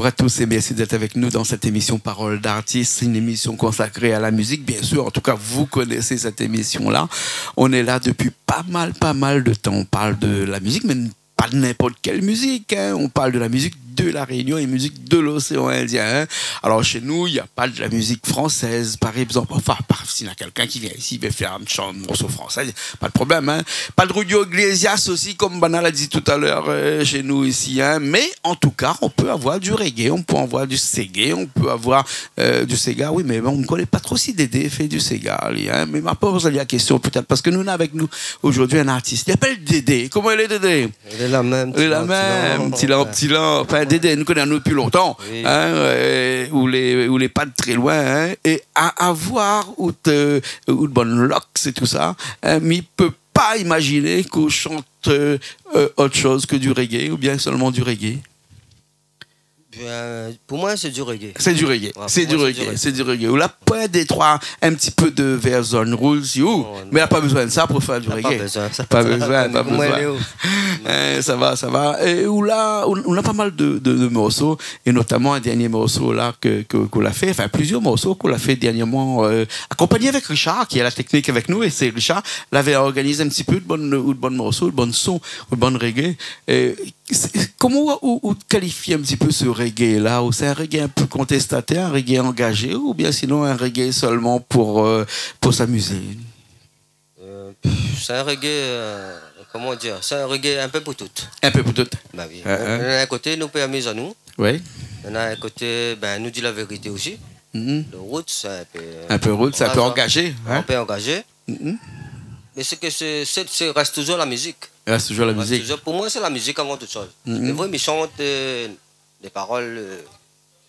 à tous et merci d'être avec nous dans cette émission Parole d'artistes, une émission consacrée à la musique, bien sûr. En tout cas, vous connaissez cette émission-là. On est là depuis pas mal de temps. On parle de la musique, mais pas de n'importe quelle musique. Hein. On parle de la musique de la Réunion et musique de l'océan Indien. Hein. Alors chez nous, il n'y a pas de la musique française, par exemple. Enfin, s'il y a quelqu'un qui vient ici, il veut faire un chant de morceau français, pas de problème. Hein. Pas de Julio Iglesias aussi, comme Bana l'a dit tout à l'heure chez nous ici. Hein. Mais en tout cas, on peut avoir du reggae, on peut avoir du Sega, on peut avoir du Sega. Oui, mais on ne connaît pas trop si Dédé fait du Sega. Hein. Mais ma poser la question peut-être, parce que nous avons avec nous aujourd'hui un artiste. Il s'appelle Dédé. Comment il est Dédé? Il est la même. Il est la même. Petit lent. Enfin, Dédé, nous connaissons depuis longtemps. Oui. Hein, où les pas de très loin. Hein, et à avoir ou de bonnes locks et tout ça. Hein, mais il peut pas imaginer qu'on chante autre chose que du reggae ou bien seulement du reggae. Pour moi, c'est du reggae. C'est du reggae. Ouais, c'est du reggae. C'est du reggae. Ou là, pas des trois, un petit peu de version rules, mais il n'y a pas besoin de ça pour faire du reggae. Pas besoin. Ça va. Et où là, on a pas mal de morceaux, et notamment un dernier morceau là qu'on a fait, enfin plusieurs morceaux qu'on a fait dernièrement, accompagné avec Richard, qui est à la technique avec nous, et c'est Richard l'avait organisé un petit peu de bonnes morceaux, de bonnes sons, de bonnes reggae. Comment vous qualifiez un petit peu ce reggae-là? C'est un reggae un peu contestataire, un reggae engagé, ou bien sinon un reggae seulement pour s'amuser? C'est un reggae, comment dire, c'est un reggae un peu pour toutes. Un peu pour toutes? Bah oui. D'un côté, nous peut amuser à nous. Oui. D'un côté, nous dit la vérité aussi. Le route, c'est un peu... Un peu route, c'est un peu engagé. Un peu engagé. Mais c'est que reste toujours la musique. Reste toujours la musique. Pour moi, c'est la musique avant toute chose. Les vrais, ils chantent les paroles,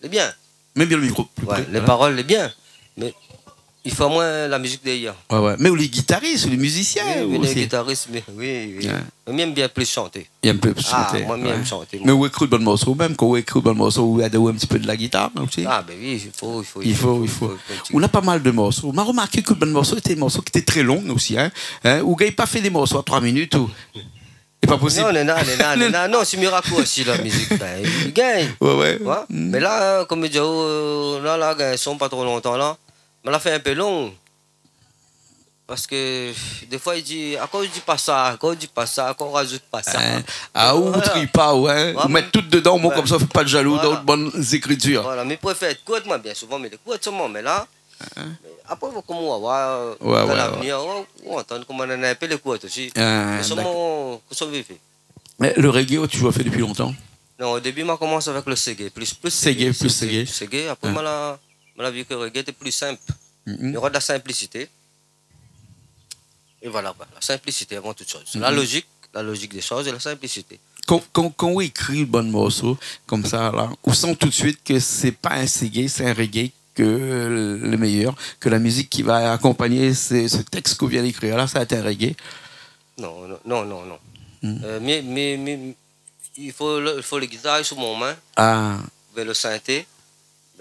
les bien. Même bien le micro. Ouais, les paroles, les bien. Mais il faut moins la musique d'ailleurs. Ouais. Mais ou les guitaristes, ou les musiciens. Oui, les guitaristes, oui. Ouais. Mais j'aime bien plus chanter. Il aime plus chanter. Moi, j'aime chanter. Mais où écoute bon morceau, même quand on écoute bon morceau, où il y a un petit peu de la guitare aussi. Ah, ben oui, il faut. On a pas mal de morceaux. On a remarqué que bon morceau était des morceaux qui étaient très longs aussi. Où il n'a pas fait des morceaux à 3 minutes. C'est pas possible. Non, c'est miracle aussi la musique. Il gagne. Ouais. Mais là, comme je dis, là, ils sont pas trop longtemps là. Mais là, fait un peu long. Parce que des fois, il dit, à quoi je dis pas ça, à quoi on rajoute pas ça. Ou vous triez pas, ouais. Vous mettez tout dedans, moi, comme ça, faites pas de jaloux, d'autres bonnes écritures. Voilà, mais préfère être court, moi, bien souvent, mais les courts seulement, mais là. Après, comment on va voir dans l'avenir, on entend comment on a un peu les courts aussi. Mais seulement, ça veut faire. Mais le reggae, tu l'as fait depuis longtemps? Non, au début, je commence avec le Sega. Plus Sega. Après, je vu que le reggae était plus simple. Il y aura de la simplicité. Et voilà, la simplicité avant toute chose. La logique des choses et la simplicité. Quand on écrit un bon morceau, comme ça, là, on sent tout de suite que c'est pas un Sega, c'est un reggae que le meilleur, que la musique qui va accompagner ce texte qu'on vient d'écrire. Là, ça a été un reggae. Non. Mais il faut les guitares sur mon main. Vers le synthé.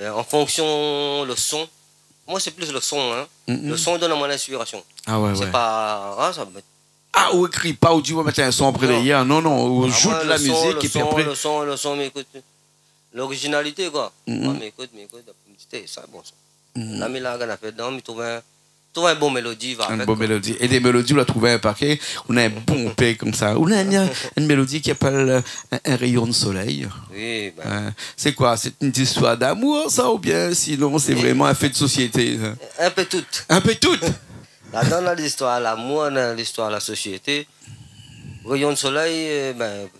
En fonction le son. Moi, c'est plus le son. Hein. Le son donne mon inspiration. C'est pas... on écrit pas, ou tu vas mettre un son après derrière. Non, on joue de la musique et puis après... Le son, mais écoute... L'originalité, quoi. Mais écoute, c'est ça, bon son. Là, mais là, on a fait dedans, mais trouve un bon mélodie. Une bonne mélodie. Et des mélodies, on a trouvé un paquet. On a un bon paix comme ça. On a une mélodie qui s'appelle un rayon de soleil. Oui. C'est quoi? C'est une histoire d'amour, ça, ou bien sinon c'est vraiment un fait de société? Un peu toutes. Un peu toutes? Là, dans l'histoire de l'amour, dans l'histoire de la société, rayon de soleil,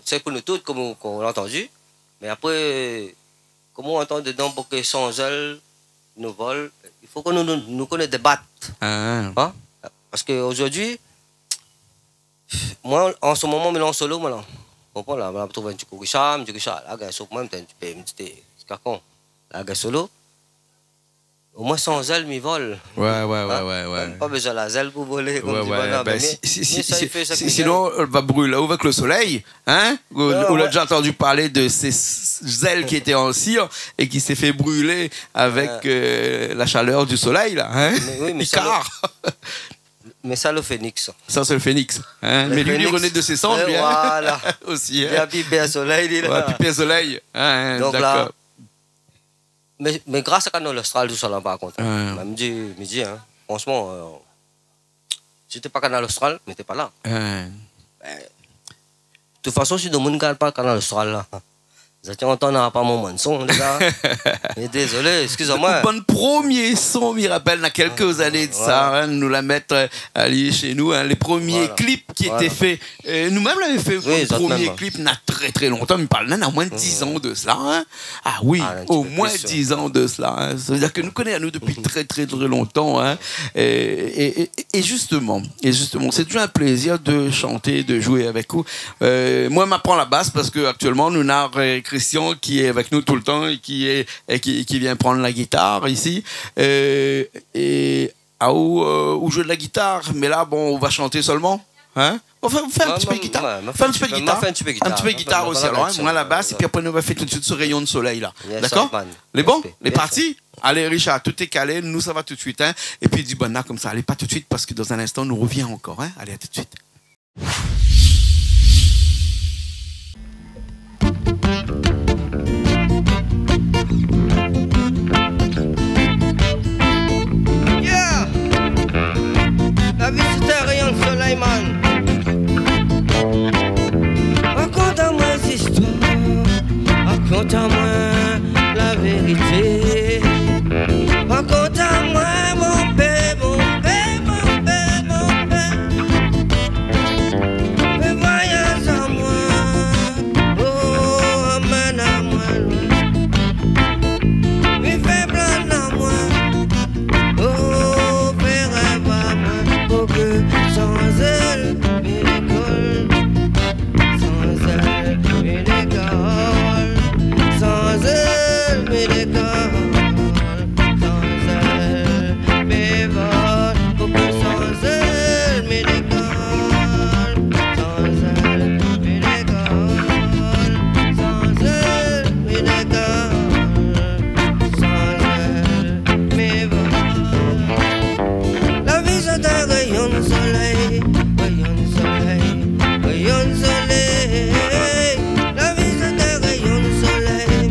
c'est pour nous toutes, comme on l'a entendu. Mais après, comment on entend dedans pour que sans elle nous volent? Il faut que nous connaissions débattre. Parce qu'aujourd'hui, moi, en ce moment, je suis en solo. Là, je trouve un petit Richard. Là, je suis un petit carcon. Là, je suis solo. Au moins sans zèle, ils volent. Ouais. Pas besoin de la zèle pour voler. Sinon, elle va brûler avec le soleil. Hein? On a déjà entendu parler de ces zèles qui étaient en cire et qui s'est fait brûler avec la chaleur du soleil. Là, hein? Mais ça, le phénix. Ça, c'est le phénix. Hein? Mais lui, il renaît de ses cendres. Voilà. Aussi. Il a pipé à soleil. Pipé à soleil. Donc là, Mais grâce à Canal Austral, tout ça là, par contre. Me dit, hein, franchement, si t'es pas Canal Austral, mais t'es pas là. De toute façon, si le monde ne regarde pas Canal Austral là, vous allez entendre pas mon son, les gars. Désolé, excusez-moi. Le premier son, je me rappelle, il y a quelques années de ça, nous la mettre aller chez nous, les premiers clips qui étaient faits. Nous-mêmes, l'avons fait le premier clip, il y a très très longtemps, mais parle à moins de 10 ans de cela. Hein. Ah oui, au moins 10 ans de cela. Hein. Ça veut dire que nous connaissons nous depuis très très très longtemps. Hein. Et justement, c'est toujours un plaisir de chanter, de jouer avec vous. Moi, je m'apprends la basse parce qu'actuellement, nous avons Christian qui est avec nous tout le temps et qui vient prendre la guitare ici où joue de la guitare, mais là bon on va chanter seulement, hein? On va faire un petit peu de guitare, un petit peu de guitare aussi, alors hein? Moi la basse et puis après nous on va faire tout de suite ce rayon de soleil là, d'accord? Les bons, les partis. Allez Richard, tout est calé, nous ça va tout de suite, hein? Et puis du bon comme ça, allez pas tout de suite parce que dans un instant nous revient encore, hein? Allez à tout de suite. La vie c'est un rayon de soleil, man. Raconte-moi ces histoires, raconte-moi la vérité. Raconte-moi mon père, mon père, mon père, mon père. Fais voyage à moi, oh, amène à moi. Mais fais plein à moi, oh, fais rêve à moi. Que sans elle, mais l'école, sans elle, mais l'école, sans elle, mais l'école, sans elle, mais vol, pour que sans elle, mais l'école, sans elle, mais l'école, sans elle, mais l'école, sans elle, mais vol. La vie c'est un rayon de soleil, rayon de soleil, rayon de soleil. La vie c'est un rayon de soleil,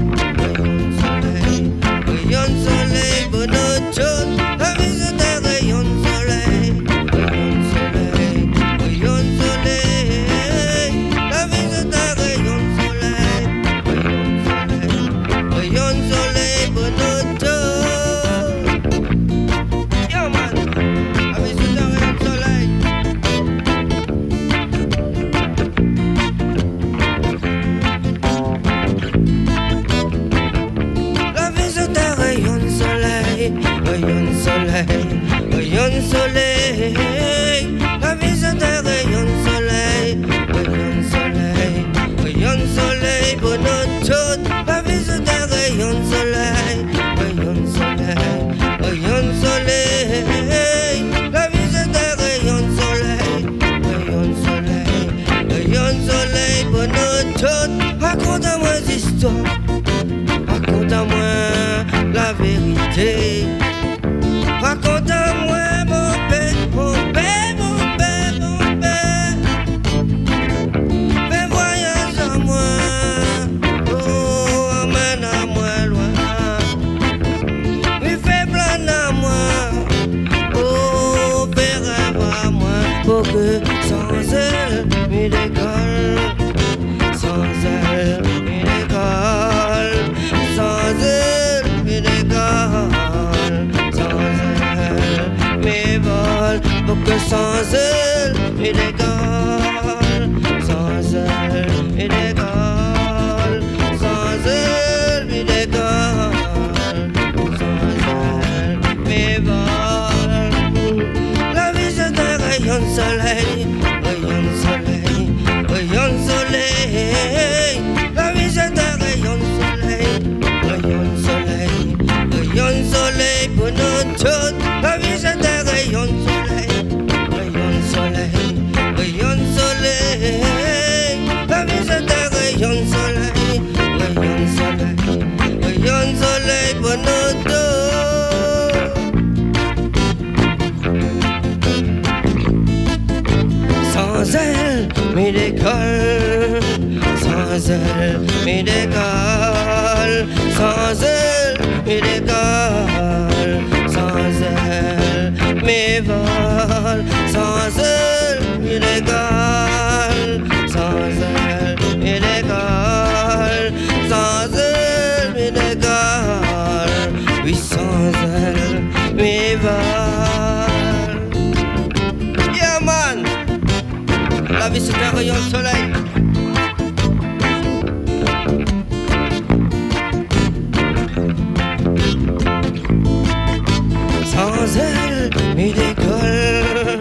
rayon de soleil, bonne automne. La vie c'est un rayon de soleil, rayon de soleil, rayon de soleil. La vie c'est un rayon de soleil, rayon de soleil, bonne automne. Yeah man. Rayon de soleil, rayon de soleil. La vie c'est un rayon de soleil, rayon de soleil, rayon de soleil, bonne automne. La vie c'est un rayon de soleil, rayon de soleil, rayon de soleil. La vie c'est un rayon de soleil, rayon de soleil, rayon de soleil, bonne automne. Raconte-moi des histoires, raconte-moi la vérité. Raconte-moi mon père, mon père, mon père, mon père. Fais voyage à moi, oh, amène à moi loin. Oui, fais plan à moi, oh, fais rêve à moi. Pour que sans elle, mais l'école, sans elle, mais l'école, sans elle, mais l'école. Pour que sans elle, il égale, sans elle, il égale, sans elle, il égale, sans elle, mais vol. La vie c'est un rayon de soleil, rayon de soleil, rayon de soleil. La vie c'est un rayon de soleil, rayon de soleil, rayon de soleil pour nous tous. La vie c'est un rayon de soleil, rayon de soleil, rayon de soleil. La vie c'est un rayon de soleil, rayon de soleil, rayon de soleil pour nous tous. Sans elle, mais l'école, sans elle, mais l'école, sans elle. illégales. Sans elle, mes vols, sans elle, illégales. Sans elle, illégales. Sans elle, illégales. Oui, sans elle, mes vols. Yeah, man! La vie c'est un rayon de soleil. Sans elle, mes décolle.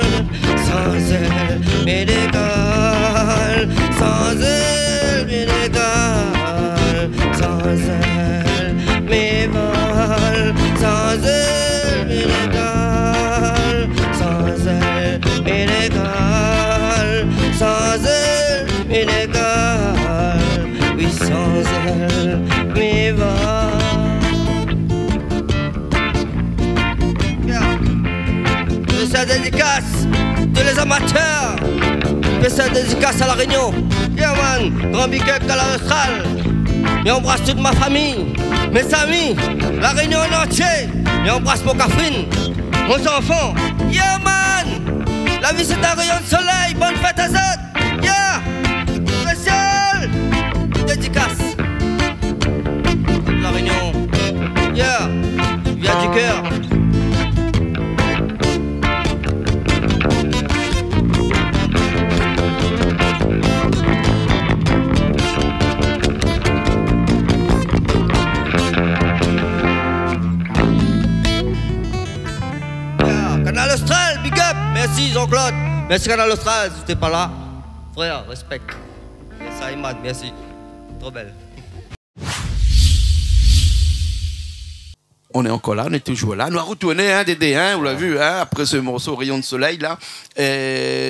Sans elle, mes décolle. Sans elle, mes décolle. Sans elle, mes vols. Sans elle, mes décolle. Sans elle, mes décolle. Sans elle, mes décolle. Oui, sans elle, mes vols. Je fais dédicace de les amateurs. Je fais dédicace à la Réunion. Yeah man, grand big up à l'Austral. Et embrasse toute ma famille, mes amis, la Réunion en entier. Et embrasse mon cafrine, mon enfant. Yeah man, la vie c'est un rayon de soleil. Bonne fête à Z. Yeah, spécial dédicace. La Réunion. Yeah, vient du cœur. Canal Austral, big up. Merci Jean-Claude. Merci Canal Austral, si t'es pas là. Frère, respect. Merci Aïmad, merci. Trop belle. On est encore là, on est toujours là. Nous allons retourner, hein, Dédé, hein, vous l'avez vu, hein, après ce morceau Rayon de Soleil, là.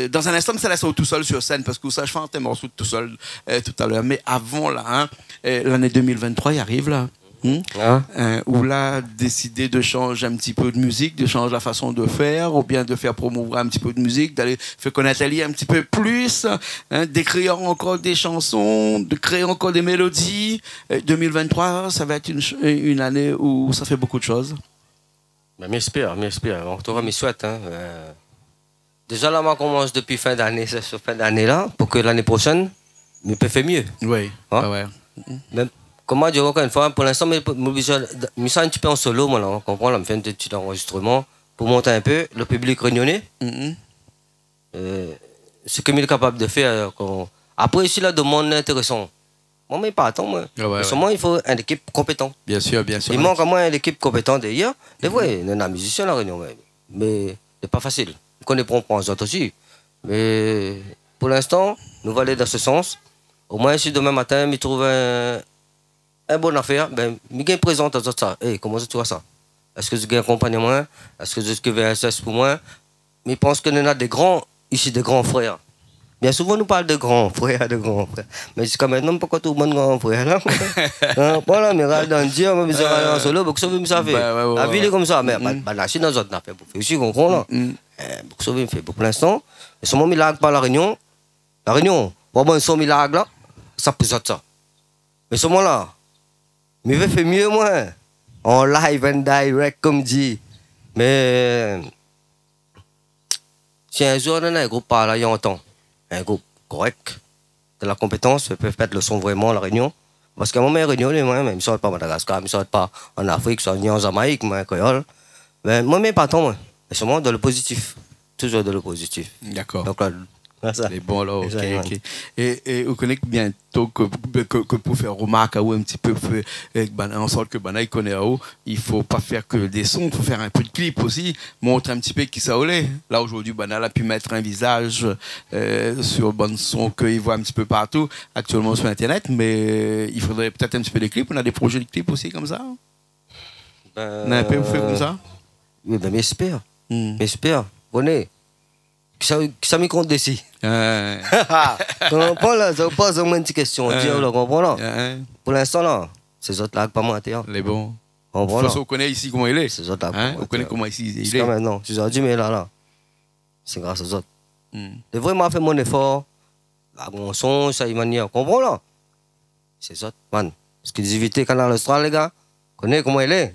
Dans un instant, ça laisse tout seul sur scène, parce que ça, je fais un morceau tout seul tout à l'heure. Mais avant, là, hein, l'année 2023, il arrive, là. Où là, décider de changer un petit peu de musique, de changer la façon de faire, ou bien de faire promouvoir un petit peu de musique, d'aller faire connaître Ali un petit peu plus, hein, d'écrire encore des chansons, de créer encore des mélodies. 2023, ça va être une année où ça fait beaucoup de choses. Ben, m'espère. En tout cas, m'y souhaite. Hein. Déjà là, moi, commence depuis fin d'année, c'est sur fin d'année là, pour que l'année prochaine, je peux faire mieux. Oui. Hein? Ouais. Même, comment dire encore une fois, pour l'instant, je me sens un petit peu en solo, moi, là, on comprend, là, je fais un petit enregistrement pour monter un peu le public réunionnais. Ce que je suis capable de faire. Après, ici, la demande est intéressante. Moi, mais pas attends, moi. Seulement, il faut une équipe compétente. Bien sûr. Il manque à moi une équipe compétente d'ailleurs. Des fois, il y a un musicien à la Réunion, mais c'est pas facile. On connaît pas les autres aussi. Mais pour l'instant, nous allons aller dans ce sens. Au moins, si demain matin, je trouve une bonne affaire, ben, je présente à ça. Hey, comment tu vois ça? Est-ce que tu as un accompagnement? Est-ce que tu veux un SS pour moi? Mais je pense que nous avons des grands, ici, des grands frères. Bien souvent, nous parlons de grands frères. Mais jusqu'à maintenant, pourquoi tout le monde est grand frère là? Voilà, mais dans le dia, je vais en solo, parce que ça veut me faire. La vie est comme ça, mais la Chine, dans notre affaire, pour faire aussi, on comprend là. Pour que ça veut me faire. Pour l'instant, mais seulement, je ne pas la Réunion. La Réunion, pour moi, son milagre là, ça présente ça. Mais seulement là, je vais faire mieux, moi. En live and direct, comme dit. Mais si un jour, on a un groupe par là, il y a un temps. Un groupe correct, de la compétence, ils peuvent mettre le son vraiment à la Réunion. Parce qu'à un moment, Réunion, moi, ils ne sortent pas à Madagascar, ils ne sortent pas en Afrique, ils sont ni en Jamaïque, moi, en Créole. Mais moi, mais pas tant, moi. Mais seulement dans le positif. Toujours dans le positif. D'accord. Donc là, c'est bon là, ok. Et vous connaissez bientôt que pour faire remarque ou un petit peu en sorte que il connaît il faut pas faire que des sons, il faut faire un peu de clip aussi, montrer un petit peu qui ça allait. Là aujourd'hui, a pu mettre un visage sur bon son qu'il voit un petit peu partout actuellement sur internet, mais il faudrait peut-être un petit peu de clips. On a des projets de clips aussi comme ça. On a un peu vous fait comme ça. Oui, ben j'espère. J'espère. Bonnet. Ça me compte d'ici. Comprends là, ça pose une petite question. Comprends là. Pour l'instant là, ces autres là, pas moi à terre. Les bons. On connaît ici comment il est. Ces autres là. On connaît comment ici il est. Maintenant, si j'ai dit mais là, c'est grâce aux autres. J'ai vraiment fait mon effort. Là, mon son, ça y manière. Comprends là. Ces autres, man. Parce que les invités Canal Austral, les gars, connaissez comment il est.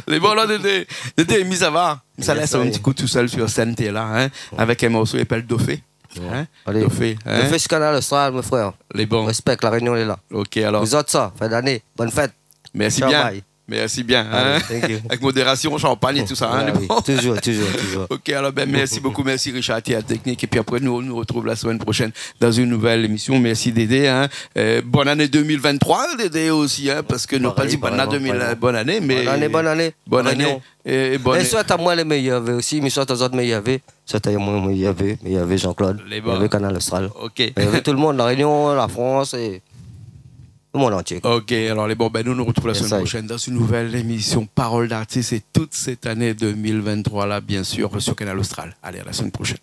Les bons, là, Dédé, mis ça va. Ça Yes, laisse un oui. petit coup tout seul sur scène, t'es là, hein, avec un morceau qui s'appelle Dofé. Hein? Allez. Dofé, hein? Le fait Canal Austral, mes frères. Les bons. Respect, la réunion est là. Ok, alors, Vous autres, ça, fin d'année. Bonne fête. merci Ciao, bien. bye. Merci bien. Hein? Allez, thank you. Avec modération, champagne et tout ça. Hein, Ouais, les oui. bons. Toujours. Ok, alors ben, merci beaucoup, merci Richard, à technique. Et puis après, nous nous retrouvons la semaine prochaine dans une nouvelle émission. Merci Dédé. Hein. Bonne année 2023, Dédé aussi, hein, parce que nous pas dit bonne année, mais. Bonne année. Bonne année. Réunion. Et bonne Et soit à moi les meilleurs aussi, mais soit aux autres meilleurs, soit à moi meilleurs, Jean-Claude, Les il y bons. avait Canal Austral. Ok. Il y avait tout le monde, la Réunion, la France et le monde entier. Ok, alors les bons, ben, nous nous retrouvons la Yes, semaine I. prochaine dans une nouvelle émission Parole d'artiste et toute cette année 2023 là, bien sûr, sur Canal Austral. Allez, à la semaine prochaine.